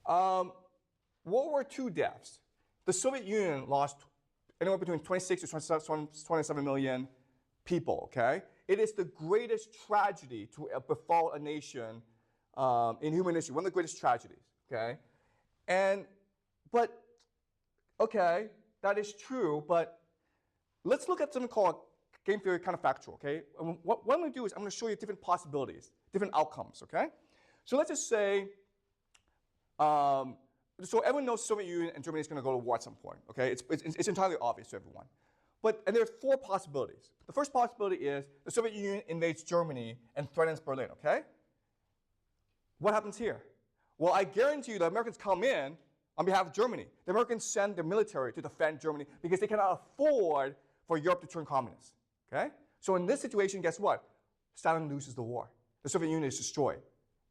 World War II deaths. The Soviet Union lost anywhere between 26 to 27 million people, okay? It is the greatest tragedy to befall a nation in human history, one of the greatest tragedies, okay? Okay, that is true, but let's look at something called game theory counterfactual, okay? And what I'm going to do is I'm going to show you different possibilities, different outcomes, okay? So let's just say, so everyone knows the Soviet Union and Germany is going to go to war at some point, okay? It's entirely obvious to everyone. And there are four possibilities. The first possibility is the Soviet Union invades Germany and threatens Berlin, okay? What happens here? Well, I guarantee you the Americans come in on behalf of Germany. The Americans send their military to defend Germany because they cannot afford for Europe to turn communist, okay? So in this situation, guess what? Stalin loses the war. The Soviet Union is destroyed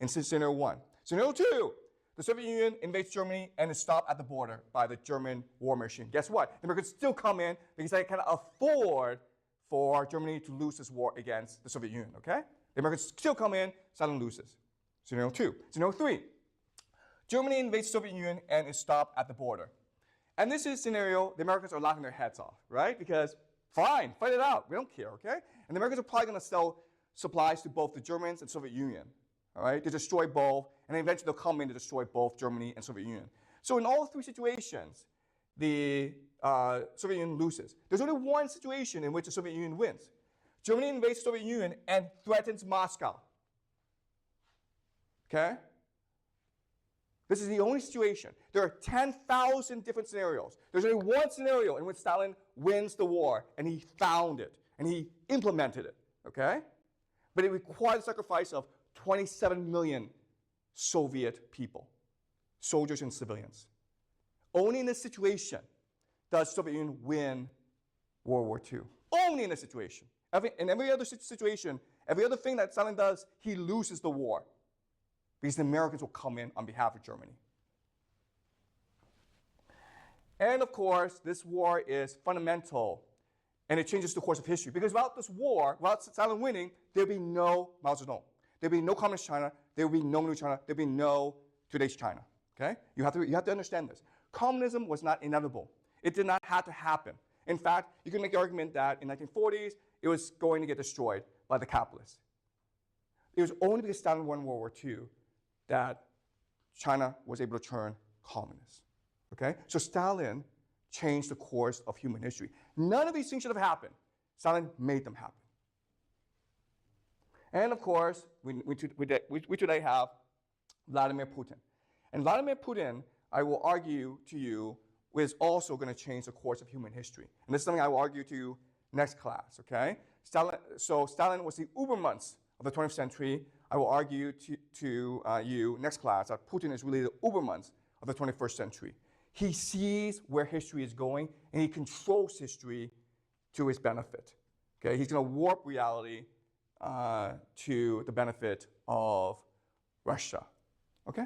in scenario one. Scenario two, the Soviet Union invades Germany and is stopped at the border by the German war machine. Guess what? The Americans still come in because they cannot afford for Germany to lose this war against the Soviet Union, okay? The Americans still come in, Stalin loses. Scenario two. Scenario three, Germany invades the Soviet Union and is stopped at the border. And this is a scenario the Americans are laughing their heads off, right? Because fine, fight it out. We don't care, okay? And the Americans are probably going to sell supplies to both the Germans and Soviet Union, all right? To destroy both, and then eventually they'll come in to destroy both Germany and Soviet Union. So in all three situations, the Soviet Union loses. There's only one situation in which the Soviet Union wins. Germany invades the Soviet Union and threatens Moscow. Okay? This is the only situation. There are 10,000 different scenarios. There's only one scenario in which Stalin wins the war, and he found it, and he implemented it, okay? But it required the sacrifice of 27 million Soviet people, soldiers and civilians. Only in this situation does the Soviet Union win World War II. Only in this situation. In every other situation, every other thing that Stalin does, he loses the war, because the Americans will come in on behalf of Germany. And of course, this war is fundamental, and it changes the course of history. Because without this war, without Stalin winning, there would be no Mao Zedong. There would be no communist China. There would be no new China. There would be no today's China. Okay? You have to understand this. Communism was not inevitable. It did not have to happen. In fact, you can make the argument that in the 1940s, it was going to get destroyed by the capitalists. It was only because Stalin won World War II that China was able to turn communist. Okay? So Stalin changed the course of human history. None of these things should have happened. Stalin made them happen. And of course, we today have Vladimir Putin. And Vladimir Putin, I will argue to you, is also going to change the course of human history. And this is something I will argue to you next class, okay? Stalin was the Ubermensch of the 20th century. I will argue to you next class that Putin is really the Ubermensch of the 21st century. He sees where history is going, and he controls history to his benefit. Okay? He's going to warp reality to the benefit of Russia. Okay?